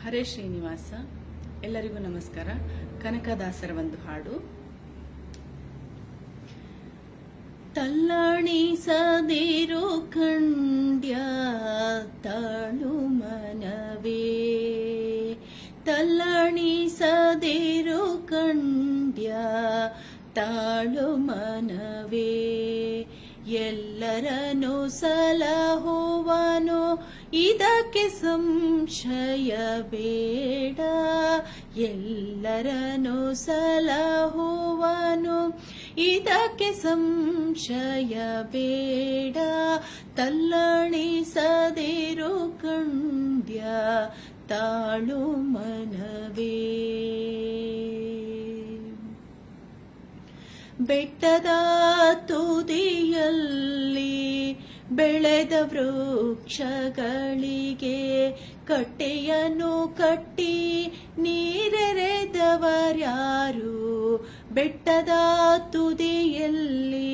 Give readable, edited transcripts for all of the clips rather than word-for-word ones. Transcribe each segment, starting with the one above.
ಹರೇ ಶ್ರೀನಿವಾಸ. ಎಲ್ಲರಿಗೂ ನಮಸ್ಕಾರ. ಕನಕದಾಸರ ಒಂದು ಹಾಡು. ತಲ್ಲಣಿಸದಿರು ಕಂಡ್ಯ ತಾಳು ಮನವೇ, ತಲ್ಲಣಿಸದಿರು ಕಂಡ್ಯ ತಾಳು ಮನವೇ, ಎಲ್ಲರನ್ನು ಸಲಹುವನು ಇದಕ್ಕೆ ಸಂಶಯ ಬೇಡ, ಎಲ್ಲರನ್ನು ಸಲಹುವನು ಇದಕ್ಕೆ ಸಂಶಯ ಬೇಡ, ತಲ್ಲಣಿಸದಿರು ಕಂಡ್ಯ ತಾಳು ಮನವೇ. ಬೆಟ್ಟದ ತುದಿಯಲ್ಲಿ ಬೆಳೆದ ವೃಕ್ಷಗಳಿಗೆ ಕಟ್ಟೆಯನ್ನು ಕಟ್ಟಿ ನೀರೆರೆದವರ್ಯಾರು, ಬೆಟ್ಟದ ತುದಿಯಲ್ಲಿ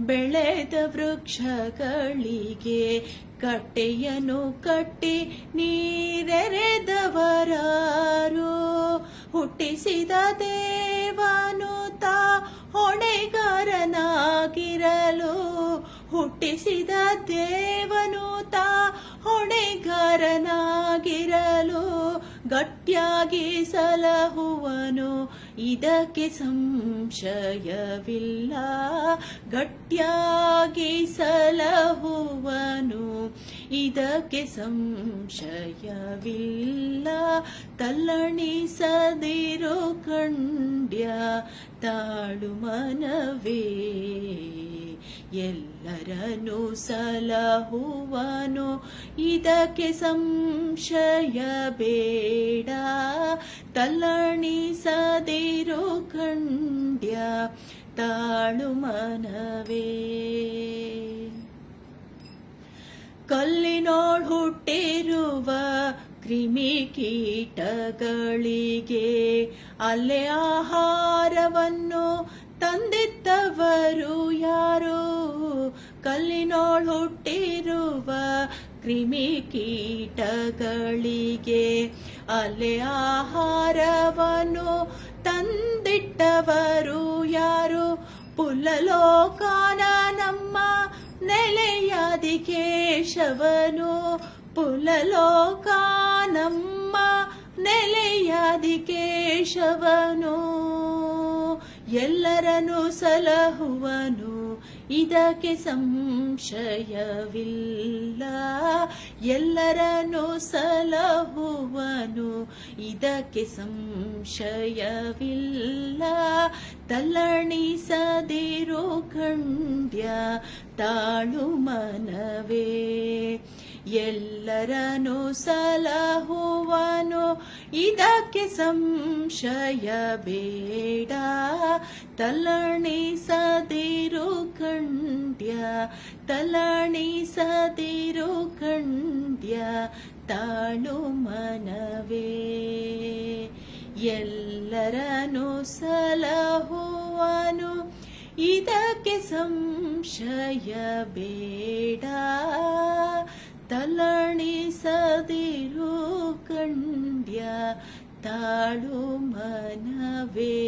ಬೆಳೆದ ವೃಕ್ಷಗಳಿಗೆ ಕಟ್ಟೆಯನ್ನು ಕಟ್ಟಿ ನೀರೆರೆದವರಾರು, ಹುಟ್ಟಿಸಿದ ದೇವನು ತಾ ಹೊಣೆಗಾರನಾಗಿರಲು, ಹುಟ್ಟಿಸಿದ ದೇವನು ತಾ ಹೊಣೆಗಾರನಾಗಿರಲು, ಗಟ್ಟಿಯಾಗಿ ಸಲಹುವನು ಇದಕ್ಕೆ ಸಂಶಯವಿಲ್ಲ, ಗಟ್ಟಿಯಾಗಿ ಸಲಹುವನು ಇದಕ್ಕೆ ಸಂಶಯವಿಲ್ಲ, ತಲ್ಲಣಿಸದಿರು ಕಂಡ್ಯ ತಾಳು ಮನವೇ, ಎಲ್ಲರನ್ನು ಸಲಹುವನು ಇದಕ್ಕೆ ಸಂಶಯ ಬೇಡ, ತಲ್ಲಣಿಸದಿರು ಕಂಡ್ಯ ತಾಳು ಮನವೇ. ಕಲ್ಲಿನೋಳ್ ಹುಟ್ಟಿರುವ ಕ್ರಿಮಿ ಕೀಟಗಳಿಗೆ ಅಲ್ಲೇ ಆಹಾರವನ್ನು ತಂದಿದ್ದವರು ಯಾರು, ಕಲ್ಲಿನೋಳ್ ಹುಟ್ಟಿರುವ ಕ್ರಿಮಿ ಕೀಟಗಳಿಗೆ ಅಲ್ಲೇ ಆಹಾರವನ್ನು ತಂದಿಟ್ಟವರು ಯಾರು, ಪುಲ್ಲಲೋಕಾನ ನಮ್ಮ ನೆಲೆಯಾದಿ ಕೇಶವನು, ಪುಲ್ಲಲೋಕ ನಮ್ಮ ನೆಲೆಯಾದಿ ಕೇಶವನು, ಎಲ್ಲರನ್ನು ಸಲಹುವನು ಇದಕ್ಕೆ ಸಂಶಯವಿಲ್ಲ, ಎಲ್ಲರನ್ನು ಸಲಹುವನು ಇದಕ್ಕೆ ಸಂಶಯವಿಲ್ಲ, ತಲ್ಲಣಿಸದಿರು ಕಂಡ್ಯ ತಾಳು ಮನವೇ, ಎಲ್ಲರನ್ನು ಸಲಹುವನು ಇದಕ್ಕೆ ಸಂಶಯ ಬೇಡ, ತಲ್ಲಣಿಸದಿರು ಕಂಡ್ಯ ತಲ್ಲಣಿಸದಿರು ಕಂಡ್ಯ ತಾಳು ಮನವೇ, ಎಲ್ಲರನ್ನು ಸಲಹುವನು ಇದಕ್ಕೆ ಸಂಶಯ ಬೇಡ, ತಲ್ಲಣಿಸದಿರು ಕಂಡ್ಯ ತಾಳು ಮನವೇ.